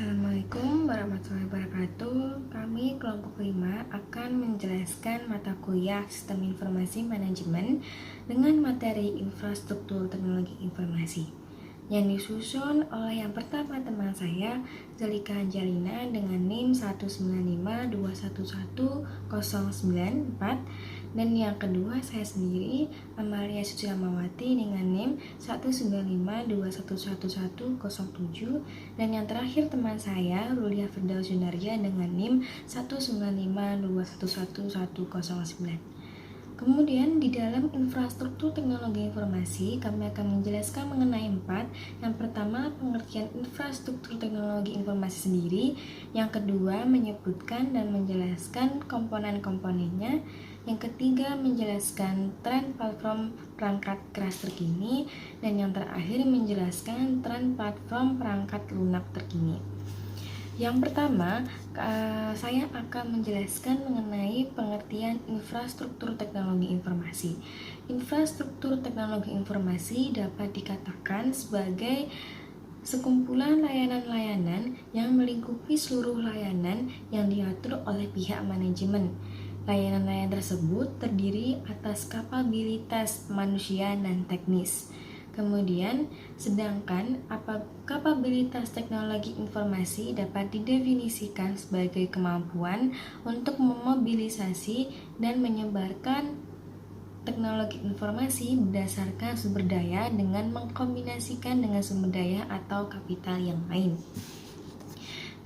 Assalamualaikum warahmatullahi wabarakatuh. Kami kelompok 5 akan menjelaskan mata kuliah Sistem Informasi Manajemen dengan materi Infrastruktur Teknologi Informasi yang disusun oleh yang pertama teman saya, Zalika Angelina dengan NIM 195211094, dan yang kedua saya sendiri, Amalia Sucilamawati dengan NIM 195211107, dan yang terakhir teman saya, Rulia Firdaus Junaria dengan NIM 195211109. Kemudian di dalam infrastruktur teknologi informasi, kami akan menjelaskan mengenai 4. Yang pertama, pengertian infrastruktur teknologi informasi sendiri. Yang kedua, menyebutkan dan menjelaskan komponen-komponennya. Yang ketiga, menjelaskan tren platform perangkat keras terkini. Dan yang terakhir, menjelaskan tren platform perangkat lunak terkini. Yang pertama, saya akan menjelaskan mengenai pengertian infrastruktur teknologi informasi. Infrastruktur teknologi informasi dapat dikatakan sebagai sekumpulan layanan-layanan yang melingkupi seluruh layanan yang diatur oleh pihak manajemen. Layanan-layanan tersebut terdiri atas kapabilitas manusia dan teknis. Kemudian, sedangkan kapabilitas teknologi informasi dapat didefinisikan sebagai kemampuan untuk memobilisasi dan menyebarkan teknologi informasi berdasarkan sumber daya dengan mengkombinasikan dengan sumber daya atau kapital yang lain.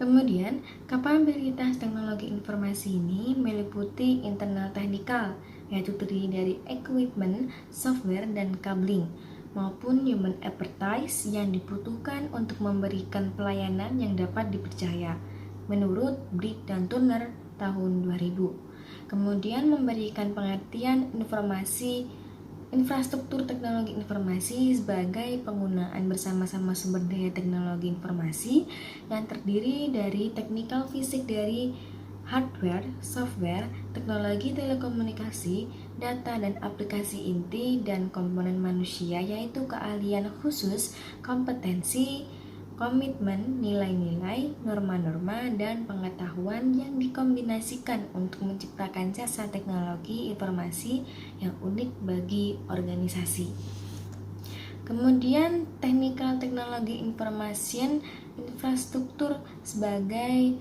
Kemudian, kapabilitas teknologi informasi ini meliputi internal teknikal, yaitu terdiri dari equipment, software, dan cabling, maupun human expertise yang dibutuhkan untuk memberikan pelayanan yang dapat dipercaya, menurut Brick dan Turner tahun 2000. Kemudian memberikan pengertian infrastruktur teknologi informasi sebagai penggunaan bersama-sama sumber daya teknologi informasi yang terdiri dari teknikal fisik dari hardware, software, teknologi telekomunikasi, data dan aplikasi inti, dan komponen manusia yaitu keahlian khusus, kompetensi, komitmen, nilai-nilai, norma-norma, dan pengetahuan yang dikombinasikan untuk menciptakan jasa teknologi informasi yang unik bagi organisasi. Kemudian technical technology information infrastruktur sebagai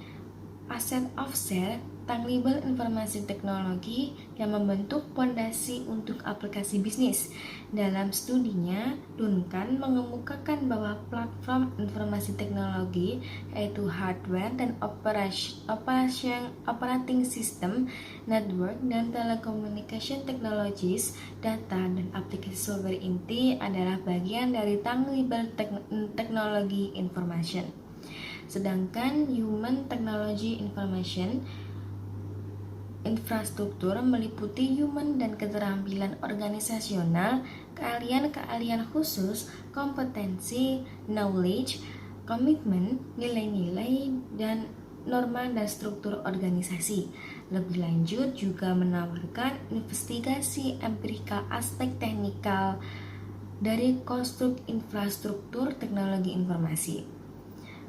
asset of share, tangible informasi teknologi yang membentuk fondasi untuk aplikasi bisnis. Dalam studinya, Duncan mengemukakan bahwa platform informasi teknologi yaitu hardware dan operating system, network dan telecommunication technologies, data dan aplikasi software inti adalah bagian dari tangible technology information. Sedangkan Human Technology Information infrastruktur meliputi human dan keterampilan organisasional, keahlian-keahlian khusus, kompetensi, knowledge, komitmen, nilai-nilai, dan norma dan struktur organisasi. Lebih lanjut juga menawarkan investigasi empirikal aspek teknikal dari konstruk infrastruktur teknologi informasi.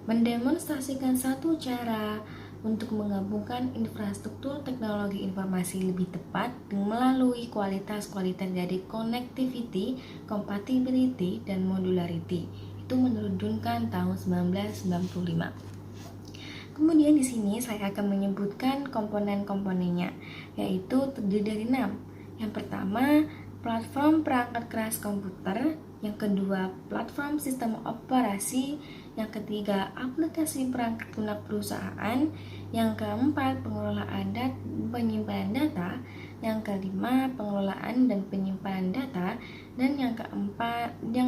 Mendemonstrasikan satu cara untuk menggabungkan infrastruktur teknologi informasi lebih tepat melalui kualitas-kualitas dari connectivity, compatibility, dan modularity. Itu menurut Duncan tahun 1995. Kemudian di sini saya akan menyebutkan komponen-komponennya, yaitu terdiri dari 6. Yang pertama, platform perangkat keras komputer. Yang kedua, platform sistem operasi. Yang ketiga, aplikasi perangkat lunak perusahaan. Yang keempat, pengelolaan dan penyimpanan data. Yang kelima, pengelolaan dan penyimpanan data. Dan yang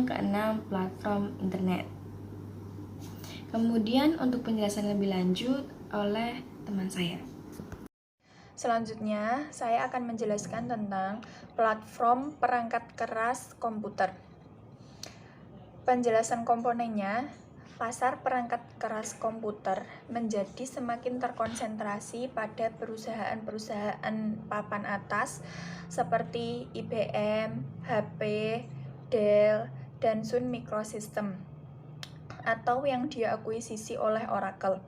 keenam, platform internet. Kemudian untuk penjelasan lebih lanjut oleh teman saya. Selanjutnya, saya akan menjelaskan tentang platform perangkat keras komputer. Penjelasan komponennya, pasar perangkat keras komputer menjadi semakin terkonsentrasi pada perusahaan-perusahaan papan atas seperti IBM, HP, Dell, dan Sun Microsystem. atau yang diakuisisi oleh Oracle.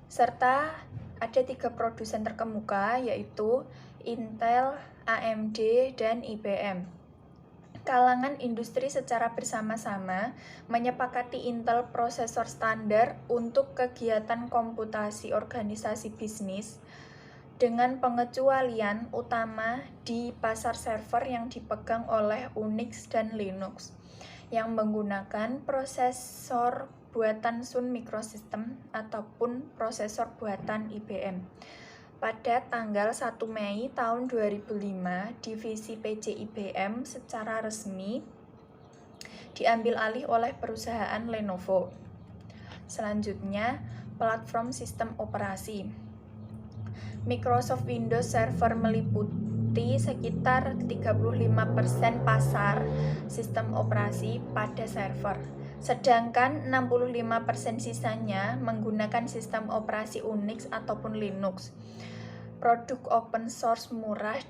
Serta ada 3 produsen terkemuka yaitu Intel, AMD, dan IBM. Kalangan industri secara bersama-sama menyepakati Intel prosesor standar untuk kegiatan komputasi organisasi bisnis dengan pengecualian utama di pasar server yang dipegang oleh Unix dan Linux yang menggunakan prosesor buatan Sun Microsystem ataupun prosesor buatan IBM. Pada tanggal 1 Mei tahun 2005, divisi PC IBM secara resmi diambil alih oleh perusahaan Lenovo. Selanjutnya, platform sistem operasi. Microsoft Windows Server meliputi sekitar 35% pasar sistem operasi pada server. Sedangkan 65% sisanya menggunakan sistem operasi Unix ataupun Linux. Produk open source murah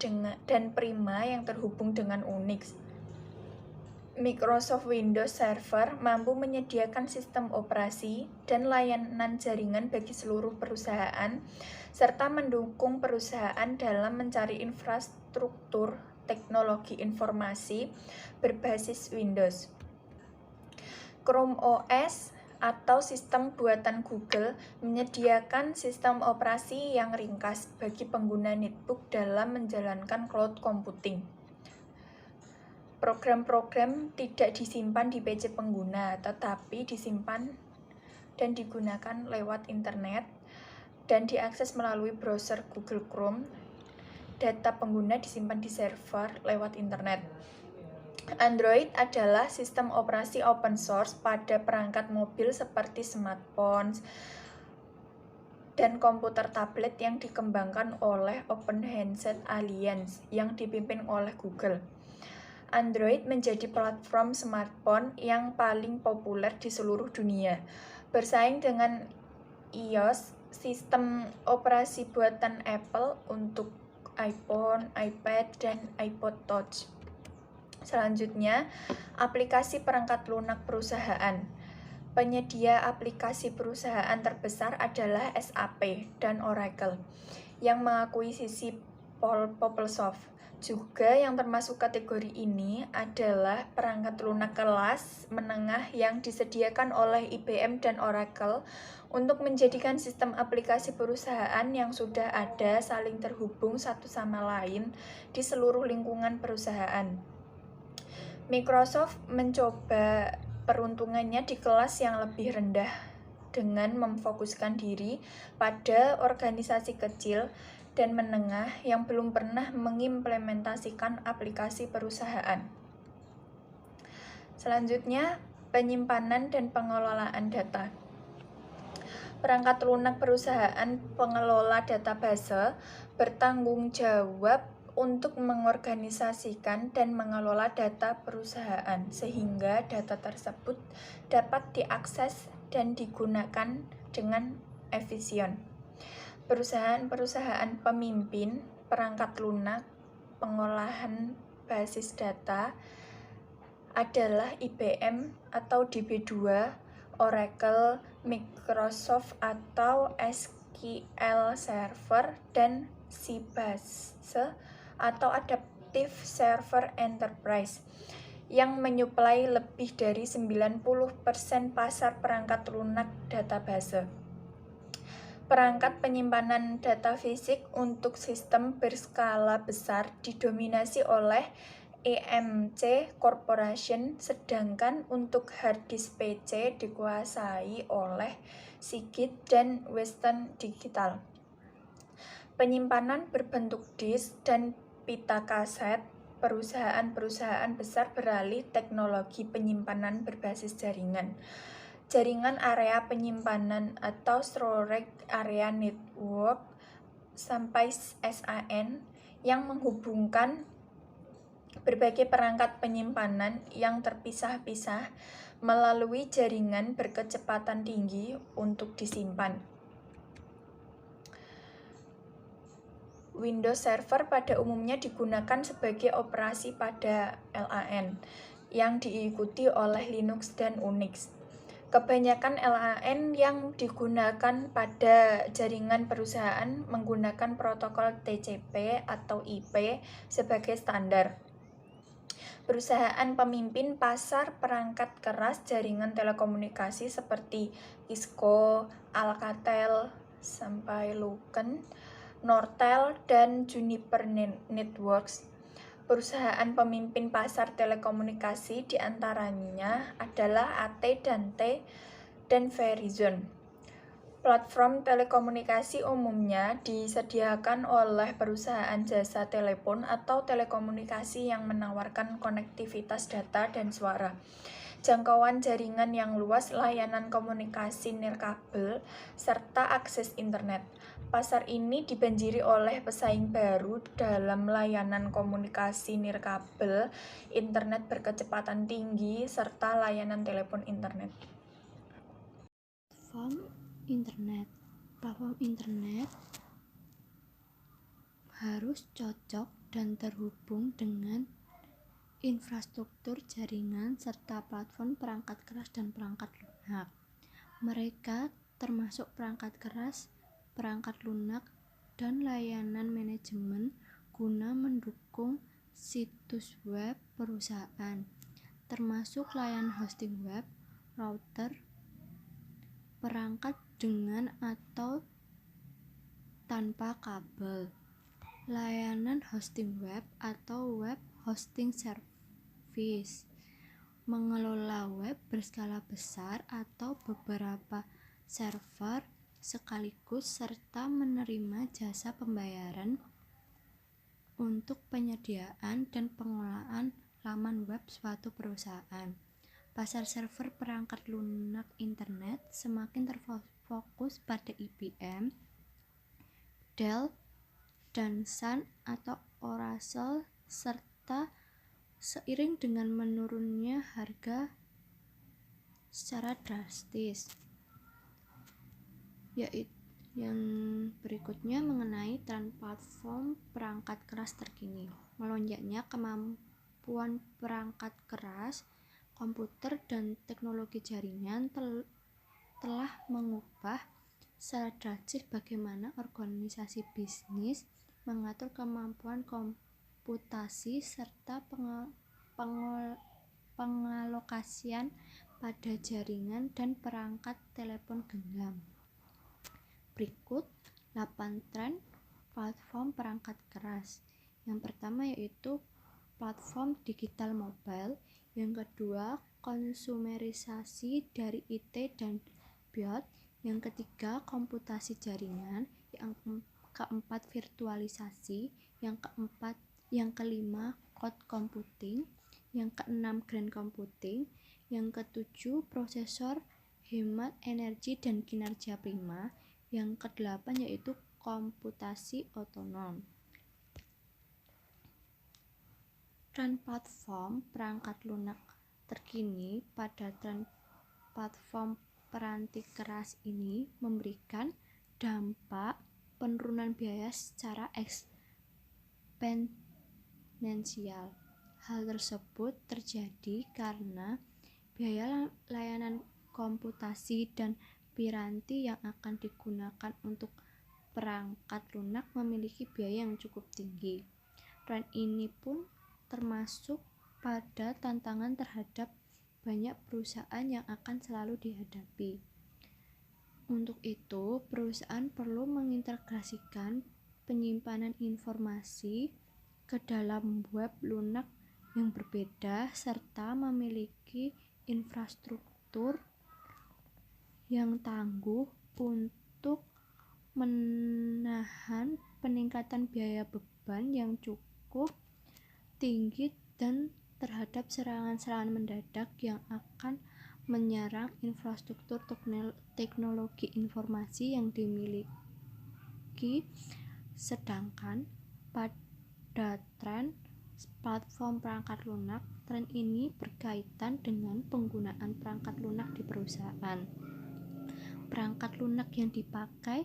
dan prima yang terhubung dengan Unix. Microsoft Windows Server mampu menyediakan sistem operasi dan layanan jaringan bagi seluruh perusahaan, serta mendukung perusahaan dalam mencari infrastruktur teknologi informasi berbasis Windows. Chrome OS atau sistem buatan Google menyediakan sistem operasi yang ringkas bagi pengguna netbook dalam menjalankan cloud computing. Program-program tidak disimpan di PC pengguna, tetapi disimpan dan digunakan lewat internet dan diakses melalui browser Google Chrome. Data pengguna disimpan di server lewat internet. Android adalah sistem operasi open source pada perangkat mobil seperti smartphone dan komputer tablet yang dikembangkan oleh Open Handset Alliance yang dipimpin oleh Google. Android menjadi platform smartphone yang paling populer di seluruh dunia, bersaing dengan iOS, sistem operasi buatan Apple untuk iPhone, iPad, dan iPod Touch. Selanjutnya, aplikasi perangkat lunak perusahaan. Penyedia aplikasi perusahaan terbesar adalah SAP dan Oracle, yang mengakuisisi PeopleSoft. Juga yang termasuk kategori ini adalah perangkat lunak kelas menengah yang disediakan oleh IBM dan Oracle untuk menjadikan sistem aplikasi perusahaan yang sudah ada saling terhubung satu sama lain di seluruh lingkungan perusahaan. Microsoft mencoba peruntungannya di kelas yang lebih rendah dengan memfokuskan diri pada organisasi kecil dan menengah yang belum pernah mengimplementasikan aplikasi perusahaan. Selanjutnya, penyimpanan dan pengelolaan data. Perangkat lunak perusahaan pengelola database bertanggung jawab untuk mengorganisasikan dan mengelola data perusahaan sehingga data tersebut dapat diakses dan digunakan dengan efisien. Perusahaan-perusahaan pemimpin perangkat lunak pengolahan basis data adalah IBM atau DB2, Oracle, Microsoft atau SQL Server, dan Sybase atau Adaptive Server Enterprise yang menyuplai lebih dari 90% pasar perangkat lunak database. Perangkat penyimpanan data fisik untuk sistem berskala besar didominasi oleh EMC Corporation, sedangkan untuk hard disk PC dikuasai oleh Seagate dan Western Digital. Penyimpanan berbentuk disk dan pita kaset, perusahaan-perusahaan besar beralih teknologi penyimpanan berbasis jaringan. Jaringan area penyimpanan atau storage area network sampai SAN yang menghubungkan berbagai perangkat penyimpanan yang terpisah-pisah melalui jaringan berkecepatan tinggi untuk disimpan. Windows Server pada umumnya digunakan sebagai operasi pada LAN yang diikuti oleh Linux dan Unix. Kebanyakan LAN yang digunakan pada jaringan perusahaan menggunakan protokol TCP atau IP sebagai standar. Perusahaan pemimpin pasar perangkat keras jaringan telekomunikasi seperti Cisco, Alcatel, sampai Luken, Nortel, dan Juniper Networks. Perusahaan pemimpin pasar telekomunikasi diantaranya adalah AT&T dan Verizon. Platform telekomunikasi umumnya disediakan oleh perusahaan jasa telepon atau telekomunikasi yang menawarkan konektivitas data dan suara, jangkauan jaringan yang luas, layanan komunikasi nirkabel, serta akses internet. Pasar ini dibanjiri oleh pesaing baru dalam layanan komunikasi nirkabel, internet berkecepatan tinggi, serta layanan telepon internet. Platform internet harus cocok dan terhubung dengan infrastruktur jaringan serta platform perangkat keras dan perangkat lunak. Mereka termasuk perangkat keras, perangkat lunak, dan layanan manajemen guna mendukung situs web perusahaan, termasuk layanan hosting web, router, perangkat dengan atau tanpa kabel, layanan hosting web atau web hosting service, mengelola web berskala besar atau beberapa server sekaligus, serta menerima jasa pembayaran untuk penyediaan dan pengelolaan laman web suatu perusahaan. Pasar server perangkat lunak internet semakin terfokus pada IBM, Dell, dan Sun atau Oracle, serta seiring dengan menurunnya harga secara drastis. Yaitu yang berikutnya mengenai tren platform perangkat keras terkini. Melonjaknya kemampuan perangkat keras komputer dan teknologi jaringan telah mengubah secara drastis bagaimana organisasi bisnis mengatur kemampuan komputasi serta pengalokasian pada jaringan dan perangkat telepon genggam. Berikut 8 tren platform perangkat keras. Yang pertama yaitu platform digital mobile, yang kedua konsumerisasi dari IT dan BIOS, yang ketiga komputasi jaringan, yang keempat virtualisasi, yang kelima cloud computing, yang keenam grand computing, yang ketujuh prosesor hemat energi dan kinerja prima, yang kedelapan yaitu komputasi otonom. Tren platform perangkat lunak terkini pada tren platform peranti keras ini memberikan dampak penurunan biaya secara eksponensial. Hal tersebut terjadi karena biaya layanan komputasi dan piranti yang akan digunakan untuk perangkat lunak memiliki biaya yang cukup tinggi. Tren ini pun termasuk pada tantangan terhadap banyak perusahaan yang akan selalu dihadapi. Untuk itu, perusahaan perlu mengintegrasikan penyimpanan informasi ke dalam web lunak yang berbeda serta memiliki infrastruktur yang tangguh untuk menahan peningkatan biaya beban yang cukup tinggi dan terhadap serangan-serangan mendadak yang akan menyerang infrastruktur teknologi informasi yang dimiliki. Sedangkan pada tren platform perangkat lunak, tren ini berkaitan dengan penggunaan perangkat lunak di perusahaan. Perangkat lunak yang dipakai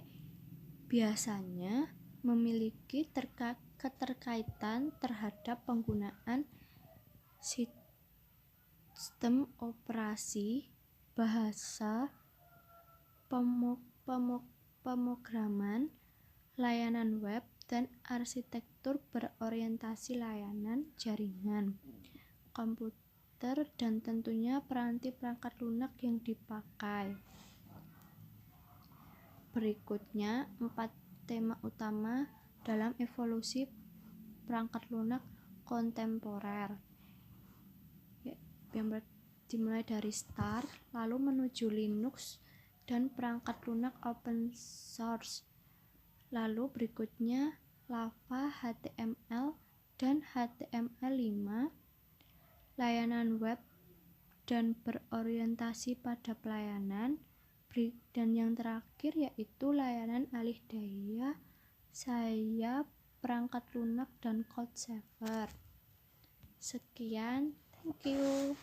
biasanya memiliki keterkaitan terhadap penggunaan sistem operasi bahasa, pemrograman, layanan web, dan arsitektur berorientasi layanan jaringan, komputer, dan tentunya peranti perangkat lunak yang dipakai. Berikutnya, 4 tema utama dalam evolusi perangkat lunak kontemporer, yang dimulai dari start, lalu menuju Linux dan perangkat lunak open source. Lalu berikutnya Lava, HTML, dan HTML5, layanan web dan berorientasi pada pelayanan, dan yang terakhir yaitu layanan alih daya sayap, perangkat lunak, dan code saver. Sekian, thank you.